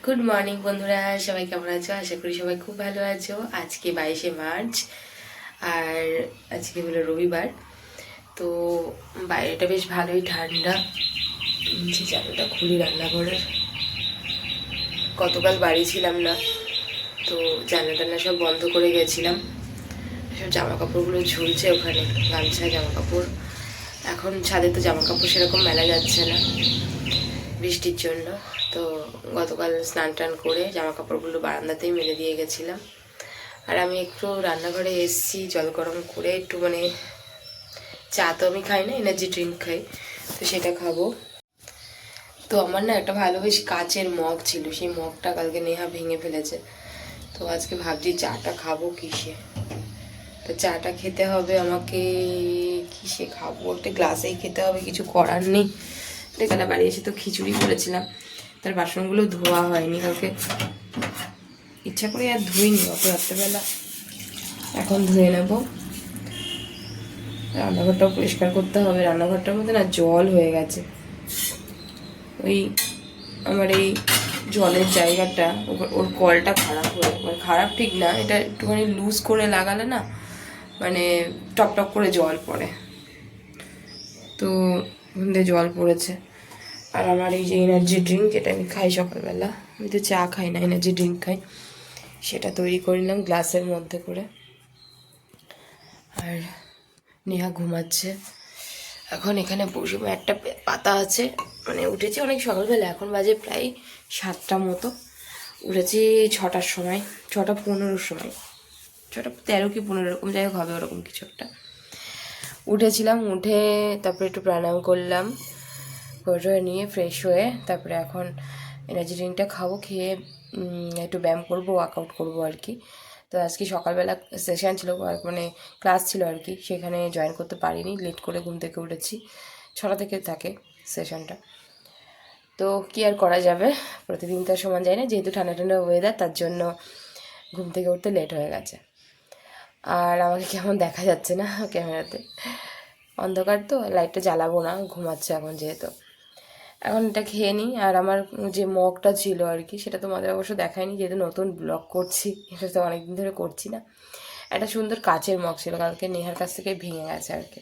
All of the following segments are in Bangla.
গুড মর্নিং বন্ধুরা, সবাই কেমন আছো? আশা করি সবাই খুব ভালো আছো। আজকে 22শে মার্চ আর আজকে হলো রবিবার। তো বাইরেটা বেশ ভালোই ঠান্ডা। নিচে চালটা খুলি রান্নাঘরের। গতকাল বাড়ি ছিলাম না, তো জানলা টান্না সব বন্ধ করে গেছিলাম। সব জামা কাপড়গুলো ঝুলছে ওখানে, গামছা জামা কাপড়। এখন ছাদে তো জামা কাপড় সেরকম মেলা যাচ্ছে না বৃষ্টির জন্য। তো গতকাল স্নান টান করে জামা কাপড়গুলো বারান্দাতেই মেলে দিয়ে গেছিলাম। আর আমি একটু রান্নাঘরে এসেছি জল গরম করে, একটু চা তো আমি খাই না, এনার্জি ড্রিঙ্ক খাই, তো সেটা খাবো। তো আমার না একটা ভালো বেশ কাচের মগ ছিল, সেই মগটা কালকে নেহা ভেঙে ফেলেছে। তো আজকে ভাবছি চাটা খাবো কিসে। তো চাটা খেতে হবে আমাকে, কিসে খাবো? একটা গ্লাসেই খেতে হবে, কিছু করার নেই। এখানে বাড়ি এসে তো খিচুড়ি করেছিলাম, তার বাসনগুলো ধোয়া হয়নি কালকে, ইচ্ছা করে আর ধুইনি অত রাত্রেবেলা। এখন ধুয়ে নেব। রান্নাঘরটাও পরিষ্কার করতে হবে, রান্নাঘরটার মধ্যে না জল হয়ে গেছে। ওই আমার এই জলের জায়গাটা, ওর কলটা খারাপ হয়ে, খারাপ ঠিক না, এটা একটুখানি লুজ করে লাগালে না টপ টপ করে জল পড়ে। তো ওখানে জল পড়েছে। আর আমার এই যে এনার্জি ড্রিঙ্ক, যেটা আমি খাই সকালবেলা, আমি তো চা খাই না, এনার্জি ড্রিঙ্ক খাই, সেটা তৈরি করে নিলাম গ্লাসের মধ্যে করে। আর নেহা ঘুমাচ্ছে এখন। এখানে বসে একটা পাতা আছে, উঠেছি অনেক সকালবেলা, এখন বাজে প্রায় 7টা মতো। উঠেছি 6টার সময়, 6টা 15-র সময়, 6টা 13 কি 15 এরকম, যাই হোক হবে ওরকম কিছু একটা। উঠেছিলাম, উঠে তারপরে একটু প্রাণায়াম করলাম, করে নিয়ে ফ্রেশ হয়ে তারপরে এখন এনার্জি ড্রিঙ্কটা খাবো, খেয়ে একটু ব্যায়াম করবো, ওয়ার্কআউট করবো আর কি। তো আজকে সকালবেলা সেশন ছিল, ক্লাস ছিল আর কি, সেখানে জয়েন করতে পারিনি, লেট করে ঘুম থেকে উঠেছি। 6টা থেকে থাকে সেশনটা। তো কী আর করা যাবে, প্রতিদিন তো সমান যায় না, যেহেতু ঠান্ডা ঠান্ডা ওয়েদার, তার জন্য ঘুম থেকে উঠতে লেট হয়ে গেছে। আর আমাকে কেমন দেখা যাচ্ছে না ক্যামেরাতে, অন্ধকার তো, লাইটটা জ্বালাবো না, ঘুমাচ্ছে এখন যেহেতু। এখন এটা খেয়ে নিই। আর আমার যে মগটা ছিল আর কি, সেটা তোমাদের অবশ্য দেখায়নি, যেহেতু নতুন ব্লগ করছি, এটা তো অনেকদিন ধরে করছি না। একটা সুন্দর কাচের মগ ছিল, কালকে নেহার কাছ থেকে ভেঙে গেছে আর কি।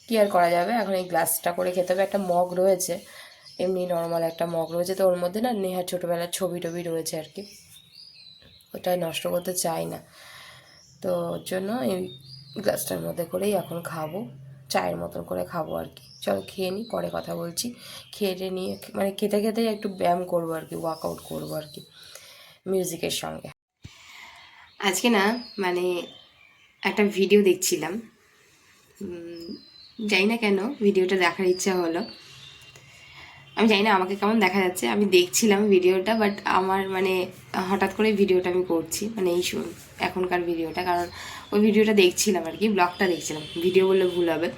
কী আর করা যাবে, এখন এই গ্লাসটা করে খেতে হবে। একটা মগ রয়েছে, এমনি নর্মাল একটা মগ রয়েছে, তো ওর মধ্যে না নেহার ছোটোবেলার ছবি টবি রয়েছে আর কি, ওটাই নষ্ট করতে চাই না। তো ওর জন্য এই গ্লাসটার মধ্যে করেই এখন খাবো, চায়ের মতন করে খাবো আর কি। চলো খেয়ে নিই, পরে কথা বলছি। খেয়ে নিয়ে খেতে খেতেই একটু ব্যায়াম করবো আর কি, ওয়ার্কআউট করবো আর কি মিউজিকের সঙ্গে। আজকে না একটা ভিডিও দেখছিলাম, জানি না কেন ভিডিওটা দেখার ইচ্ছা হলো। আমি জানি না আমাকে কেমন দেখা যাচ্ছে, আমি দেখছিলাম ভিডিওটা, বাট আমার হঠাৎ করে ভিডিওটা আমি করছি, এই এখনকার ভিডিওটা, কারণ ওই ভিডিওটা দেখছিলাম আর কি, ব্লগটা দেখছিলাম, ভিডিও বললে ভুল হবে।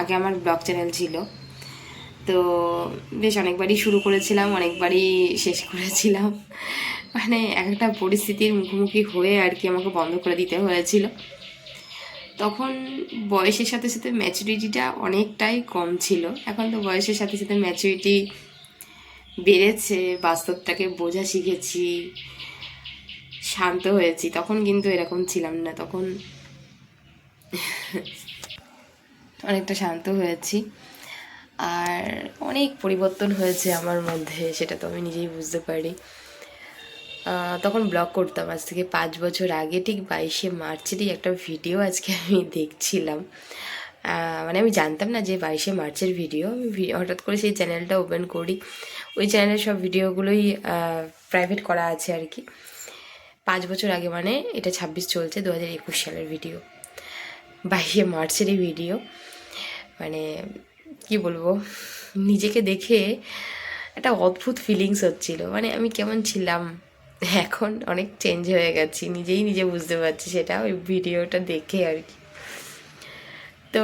আগে আমার ব্লগ চ্যানেল ছিল, তো বেশ অনেকবারই শুরু করেছিলাম, অনেকবারই শেষ করেছিলাম, একটা পরিস্থিতির মুখোমুখি হয়ে আর কি আমাকে বন্ধ করে দিতে হয়েছিল। তখন বয়সের সাথে সাথে ম্যাচুরিটিটা অনেকটাই কম ছিল, এখন তো বয়সের সাথে সাথে ম্যাচুরিটি বেড়েছে, বাস্তবটাকে বোঝা শিখেছি, শান্ত হয়েছি। তখন কিন্তু এরকম ছিলাম না, তখন অনেকটা শান্ত হয়েছি। আর অনেক পরিবর্তন হয়েছে আমার মধ্যে, সেটা তো আমি নিজেই বুঝতে পারি। তখন ব্লগ করতাম, আজ থেকে 5 বছর আগে, ঠিক 22শে মার্চেরই একটা ভিডিও আজকে আমি দেখছিলাম। আমি জানতাম না যে 22শে মার্চের ভিডিও। আমি হঠাৎ করে সেই চ্যানেলটা ওপেন করি, ওই চ্যানেলের সব ভিডিওগুলোই প্রাইভেট করা আছে আর কি। 5 বছর আগে, এটা 26 চলছে, 2021 সালের ভিডিও, 22শে মার্চেরই ভিডিও। কি বলবো, নিজেকে দেখে একটা অদ্ভুত ফিলিংস হচ্ছিল, আমি কেমন ছিলাম, এখন অনেক চেঞ্জ হয়ে গেছি, নিজে বুঝতে পারছি সেটা ওই ভিডিওটা দেখে আর কি। তো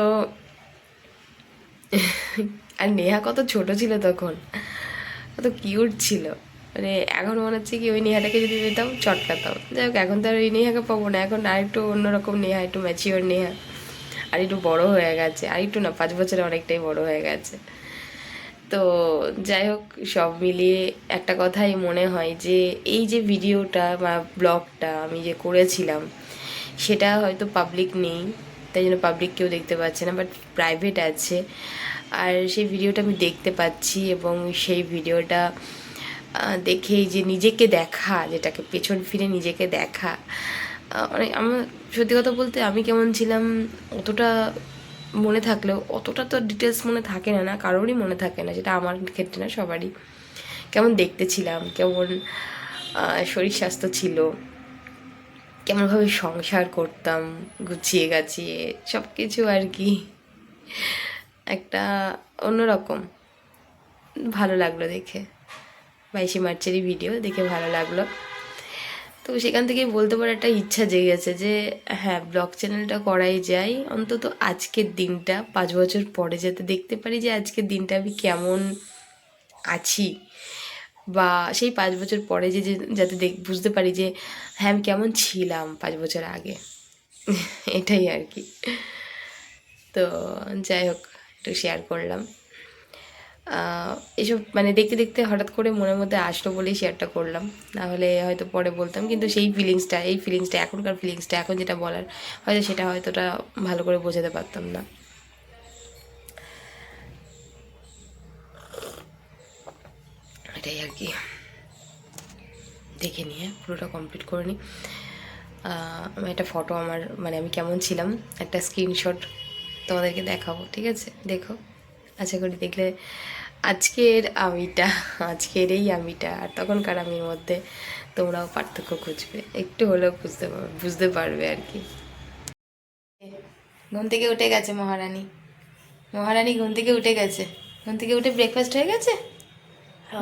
আর নেহা কত ছোট ছিল তখন, কত কিউট ছিল, এখন মনে হচ্ছে কি ওই নেহাটাকে যদি পেতাম চটকাতাম। যাই হোক, এখন তো আর ওই নেহাকে পাবো না, এখন আরেকটু অন্যরকম নেহা, একটু ম্যাচিওর নেহা, আর একটু বড়ো হয়ে গেছে, আর একটু না 5 বছরে অনেকটাই বড়ো হয়ে গেছে। তো যাই হোক, সব মিলিয়ে একটা কথাই মনে হয় যে এই যে ভিডিওটা বা ব্লগটা আমি যে করেছিলাম সেটা হয়তো পাবলিক নেই, তাই জন্য পাবলিক কেউ দেখতে পাচ্ছে না, বাট প্রাইভেট আছে। আর সেই ভিডিওটা আমি দেখতে পাচ্ছি এবং সেই ভিডিওটা দেখেই যে নিজেকে দেখা, যেটাকে পেছন ফিরে নিজেকে দেখা, মানে আমার সত্যি কথা বলতে আমি কেমন ছিলাম অতটা মনে থাকলেও অতটা তো ডিটেলস মনে থাকে না, কারোরই মনে থাকে না, সেটা আমার ক্ষেত্রে না, সবারই। কেমন দেখতে ছিলাম, কেমন শরীর স্বাস্থ্য ছিল, কেমনভাবে সংসার করতাম গুছিয়ে গাছিয়ে সব কিছু আর কি, একটা অন্যরকম ভালো লাগলো দেখে। 22শে মার্চেরই ভিডিও দেখে ভালো লাগলো। তো সেখান থেকেই বলতে পারে একটা ইচ্ছা জেগেছে যে হ্যাঁ, ব্লগ চ্যানেলটা করাই যায়, অন্তত আজকের দিনটা 5 বছর পরে যাতে দেখতে পারি যে আজকের দিনটা আমি কেমন আছি, বা সেই 5 বছর পরে যে যাতে বুঝতে পারি যে হ্যাঁ আমি কেমন ছিলাম 5 বছর আগে। এটাই আর কি। তো যাই হোক, একটু শেয়ার করলাম। এসব মানে দেখতে দেখতে হঠাৎ করে মনের মধ্যে আসলো বলেই শেয়ারটা করলাম, না হলে হয়তো পরে বলতাম, কিন্তু সেই ফিলিংসটা, এই ফিলিংসটা, এখনকার ফিলিংসটা, এখন যেটা বলার হয়তো সেটা হয়তোটা ভালো করে বোঝাতে পারতাম না। এটাই আর কি। দেখে নিয়ে পুরোটা কমপ্লিট করে নিই। আমি একটা ফটো আমার মানে আমি কেমন ছিলাম একটা স্ক্রিনশট তোমাদেরকে দেখাবো, ঠিক আছে? দেখো, আশা করি দেখলে আজকের এই আমিটা আর তখনকার আমির মধ্যে তোমরাও পার্থক্য খুঁজবে, একটু হলেও বুঝতে পারবে আর কি। ঘুম থেকে উঠে গেছে মহারানী ঘুম থেকে উঠে গেছে। ঘুম থেকে উঠে ব্রেকফাস্ট হয়ে গেছে?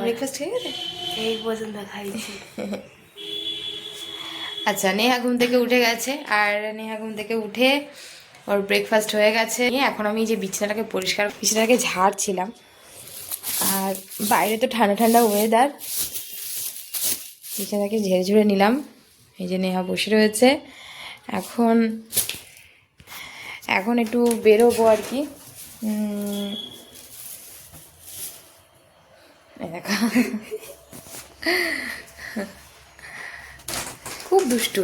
ব্রেকফাস্ট হয়ে গেছে, এই পর্যন্ত খাইছি। আচ্ছা, নেহা ঘুম থেকে উঠে গেছে, আর নেহা ঘুম থেকে উঠে ওর ব্রেকফাস্ট হয়ে গেছে। এখন আমি যে বিছানাটাকে ঝাড়ছিলাম, আর বাইরে তো ঠান্ডা ঠান্ডা ওয়েদার, বিছানাটাকে ঝেড়ে ঝুড়ে নিলাম। এই যে নেহা বসে রয়েছে। এখন এখন একটু বেরোবো আর কি। দেখা খুব দুষ্টু,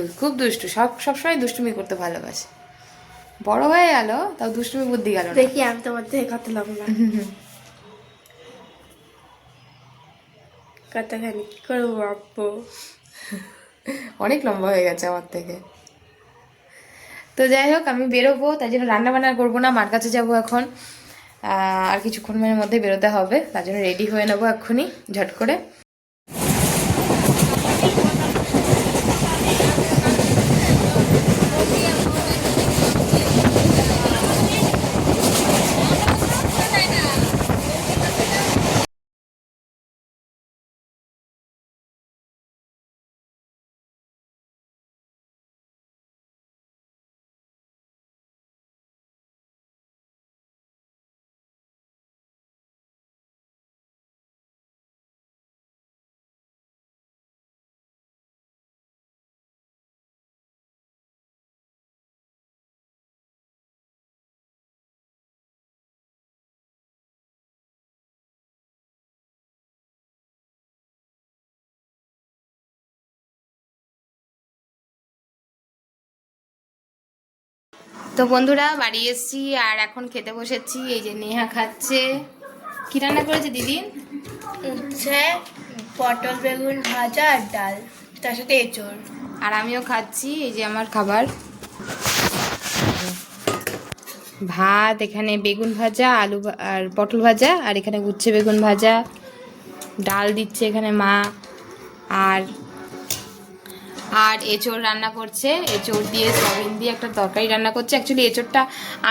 সবসময় দুষ্টুমি করতে ভালোবাসে। বড় হয়ে গেল তাও দুষ্টুমি বুদ্ধি গেল না। দেখি আমি তোমার থেকে কত লম্বা, কতখানি কি করে ভাববো। অনেক লম্বা হয়ে গেছে আমার থেকে। তো যাই হোক, আমি বেরোবো, তাই জন্য রান্না বান্না করবো না, মার কাছে যাবো এখন। আর কিছুক্ষণের মধ্যে বেরোতে হবে, তার জন্য রেডি হয়ে নেবো এক্ষুনি ঝট করে। তো বন্ধুরা, বাড়ি এসেছি আর এখন খেতে বসেছি। এই যে নেহা খাচ্ছে। কি রান্না করেছে দিদি? হচ্ছে পটল বেগুন ভাজা আর ডাল, তার সাথে এঁচড়। আর আমিও খাচ্ছি, এই যে আমার খাবার, ভাত, এখানে বেগুন ভাজা, আলু আর পটল ভাজা, আর এখানে উচ্ছে বেগুন ভাজা, ডাল দিচ্ছে এখানে মা, আর আর এঁচড় রান্না করছে। এঁচড় দিয়ে সয়াবিন দিয়ে একটা তরকারি রান্না করছে। অ্যাকচুয়ালি এঁচড়টা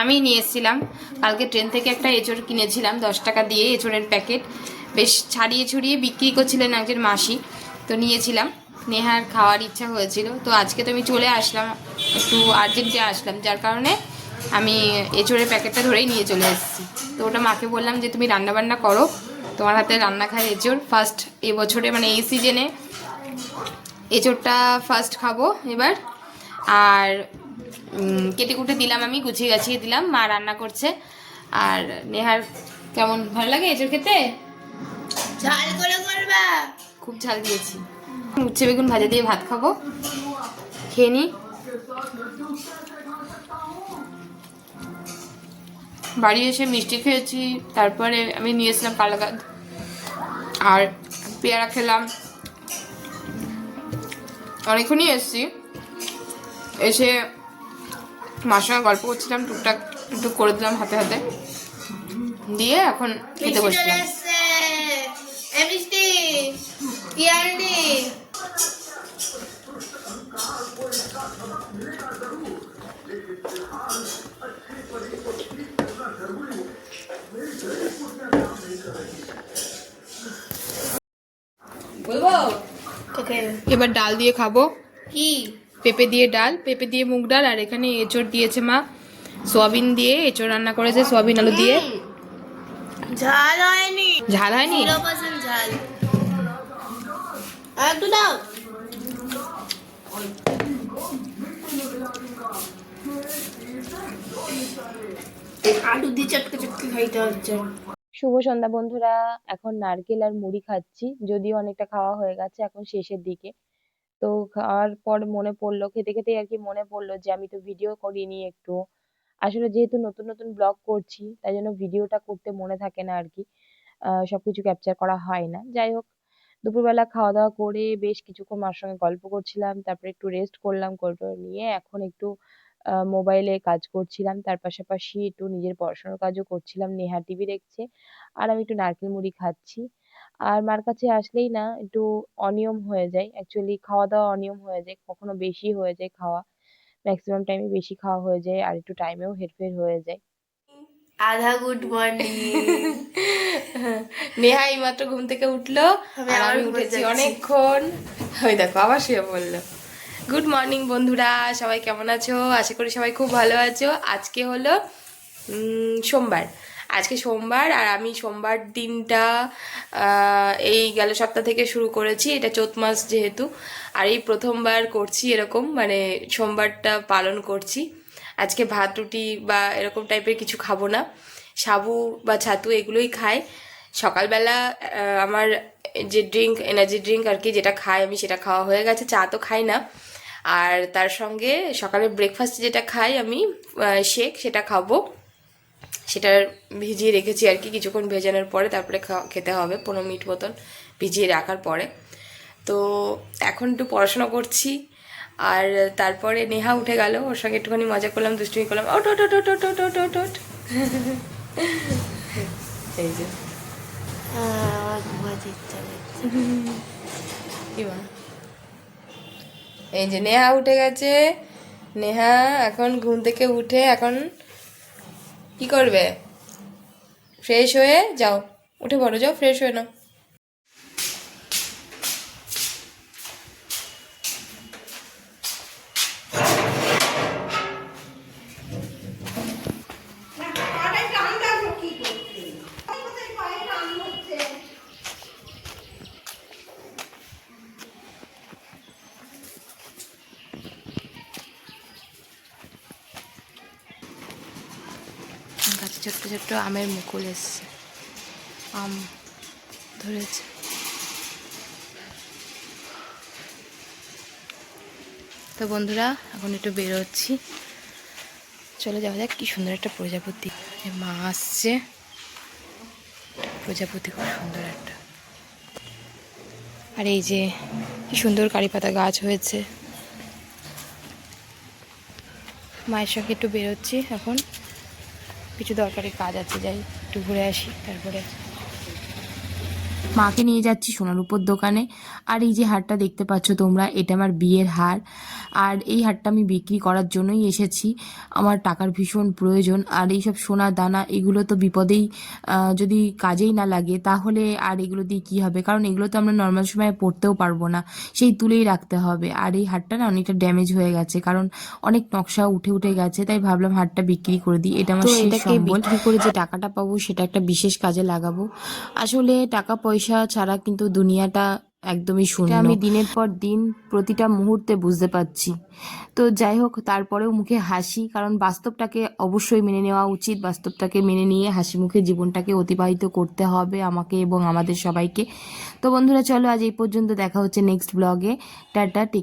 আমি নিয়ে এসেছিলাম কালকে, ট্রেন থেকে একটা এঁচড় কিনেছিলাম 10 টাকা দিয়ে, এঁচড়ের প্যাকেট, বেশ ছাড়িয়ে ছড়িয়ে বিক্রি করছিলেন একজন মাসি, তো নিয়েছিলাম। নেহার খাওয়ার ইচ্ছা হয়েছিল, তো আজকে তো আমি চলে আসলাম, একটু আর্জেন্টে আসলাম, যার কারণে আমি এঁচড়ের প্যাকেটটা ধরেই নিয়ে চলে এসেছি। তো ওটা মাকে বললাম যে তুমি রান্নাবান্না করো, তোমার হাতে রান্না খায় এঁচড় ফার্স্ট এবছরে, মানে এই সিজনে এঁচড়টা ফার্স্ট খাবো এবার। আর কেটে কুটে দিলাম, আমি গুছিয়ে গাছিয়ে দিলাম, মা রান্না করছে। আর নেহার কেমন ভালো লাগে এঁচড় খেতে? ঝাল করে করবা। খুব ঝাল দিয়েছি। উচ্ছে বেগুন ভাজা দিয়ে ভাত খাবো, খেয়ে নি। বাড়ি এসে মিষ্টি খেয়েছি, তারপরে আমি নিয়ে এসেছিলাম কালাকাঁদ আর পেয়ারা খেলাম। অনেকক্ষণই এসেছি, এসে মার সঙ্গে গল্প করছিলাম, টুকটাক একটু করে দিলাম হাতে হাতে, দিয়ে এখন খেতে মিষ্টি চলে বসলাম। এসছে। এই মিষ্টি কি আনলি? বলবো তোকে এবার ডাল দিয়ে খাবো, কি? পেঁপে দিয়ে ডাল, পেঁপে দিয়ে মুগ ডাল, আর এখানে এঁচড় দিয়েছে মা, সোয়াবিন দিয়ে এঁচড় রান্না করেছে, সোয়াবিন আলু দিয়ে। ঝাল হয়নি, ঝাল হয়নি? 0% ঝাল। আর একটু দাও। আলু দিয়ে চটকে চটকে খাইতে হচ্ছে। শুভ সন্ধ্যা বন্ধুরা, এখন নারকেল আর মুড়ি খাচ্ছি, যদিও অনেকটা খাওয়া হয়ে গেছে, এখন শেষের দিকে। তো খাওয়ার পর মনে পড়লো, খেতে খেতে আর কি মনে পড়লো যে আমি তো ভিডিও করিনি একটু। আসলে যেহেতু নতুন নতুন ব্লগ করছি, তাই জন্য ভিডিওটা করতে মনে থাকে না আর কি, সবকিছু ক্যাপচার করা হয় না। যাই হোক, দুপুরবেলা খাওয়া দাওয়া করে বেশ কিছুক্ষণ মার সঙ্গে গল্প করছিলাম, তারপরে একটু রেস্ট করলাম, করে টরে নিয়ে এখন একটু মোবাইলে কাজ করছিলাম, তার পাশাপাশি একটু নিজের পড়াশোনার কাজও করছিলাম। নেহা টিভি দেখছে আর আমি একটু নারকেল মুড়ি খাচ্ছি। আর মার কাছে আসলেই না একটু অনিয়ম হয়ে যায়, অ্যাকচুয়ালি খাওয়া দাওয়া অনিয়ম হয়ে যায়, কখনো বেশি হয়ে যায় খাওয়া, ম্যাক্সিমাম টাইমে বেশি খাওয়া হয়ে যায়, আর একটু টাইমেও হেরফের হয়ে যায়। আধা গুড মর্নিং। নেহা এইমাত্র ঘুম থেকে উঠলো, আমি আর আবার আমি ঘুমোতে উঠেছি যাচ্ছি। অনেকক্ষণ। ওই দেখো আবার শুয়ে পড়লো। গুড মর্নিং বন্ধুরা, সবাই কেমন আছো? আশা করি সবাই খুব ভালো আছো। আজকে হলো সোমবার, আজকে সোমবার, আর আমি সোমবার দিনটা এই গেল সপ্তাহ থেকে শুরু করেছি, এটা চৈত মাস যেহেতু, আর এই প্রথমবার করছি এরকম, মানে সোমবারটা পালন করছি। আজকে ভাত রুটি বা এরকম টাইপের কিছু খাবো না, সাবু বা ছাতু এগুলোই খাই। সকালবেলা আমার যে ড্রিঙ্ক, এনার্জি ড্রিঙ্ক আর কি, যেটা খাই আমি, সেটা খাওয়া হয়ে গেছে, চা তো খাই না। আর তার সঙ্গে সকালে ব্রেকফাস্ট যেটা খাই আমি, শেক, সেটা খাবো। সেটা ভিজিয়ে রেখেছি আর কি, কিছুক্ষণ ভেজানোর পরে তারপরে খেতে হবে, 15 মিনিট মতন ভিজিয়ে রাখার পরে। তো এখন একটু পড়াশোনা করছি, আর তারপরে নেহা উঠে গেল, ওর সঙ্গে একটুখানি মজা করলাম, দুষ্টুমি করলাম, ওট ওট ওট ওট ওট ওট ওট ওট। এই যে ঘুমাতে ইচ্ছা করছে। কি বল? এই যে নেহা উঠে গেছে। নেহা এখন ঘুম থেকে উঠে এখন কি করবে? ফ্রেশ হয়ে যাও, উঠে পড়ো, যাও ফ্রেশ হয়ে নাও। গাছে ছোট্ট ছোট্ট আমের মুকুল এসছে, আম ধরেছে। তো বন্ধুরা, এখন একটু বেরোচ্ছি, চলে যাওয়া যাক। কি সুন্দর একটা প্রজাপতি, মা আসছে, প্রজাপতি খুব সুন্দর একটা। আর এই যে কি সুন্দর কারি পাতা গাছ হয়েছে। মায়ের সঙ্গে একটু বেরোচ্ছি, এখন কিছু দরকারি কাজ আছে, যাই একটু ঘুরে আসি, তারপরে মাকে নিয়ে যাচ্ছি সোনার উপর দোকানে। আর এই যে হারটা দেখতে পাচ্ছ তোমরা, এটা আমার বিয়ের হার, আর এই হারটা আমি বিক্রি করার জন্যই এসেছি। আমার টাকার ভীষণ প্রয়োজন, আর এইসব সোনা দানা এগুলো তো বিপদেই, যদি কাজেই না লাগে তাহলে আর এগুলো দিয়ে কী হবে, কারণ এগুলো তো আমরা নর্মাল সময়ে পরতেও পারবো না, সেই তুলেই রাখতে হবে। আর এই হারটা না অনেকটা ড্যামেজ হয়ে গেছে, কারণ অনেক নকশা উঠে উঠে গেছে, তাই ভাবলাম হারটা বিক্রি করে দিই। এটা আমার শেষ সম্বল, বিক্রি করে যে টাকাটা পাবো সেটা একটা বিশেষ কাজে লাগাবো। আসলে টাকা পয়সা ছাড়া কিন্তু দুনিয়াটা একদমই শূন্য। আমি দিনের পর দিন প্রতিটা মুহূর্তে বুঝতে পারছি। তো যাই হোক, তারপরেও মুখে হাসি, কারণ বাস্তবটাকে অবশ্যই মেনে নেওয়া উচিত। বাস্তবটাকে মেনে নিয়ে হাসি মুখে জীবনটাকে অতিবাহিত করতে হবে আমাকে এবং আমাদের সবাইকে। তো বন্ধুরা, চলো আজ এই পর্যন্ত, দেখা হচ্ছে নেক্সট ব্লগে। Tata, take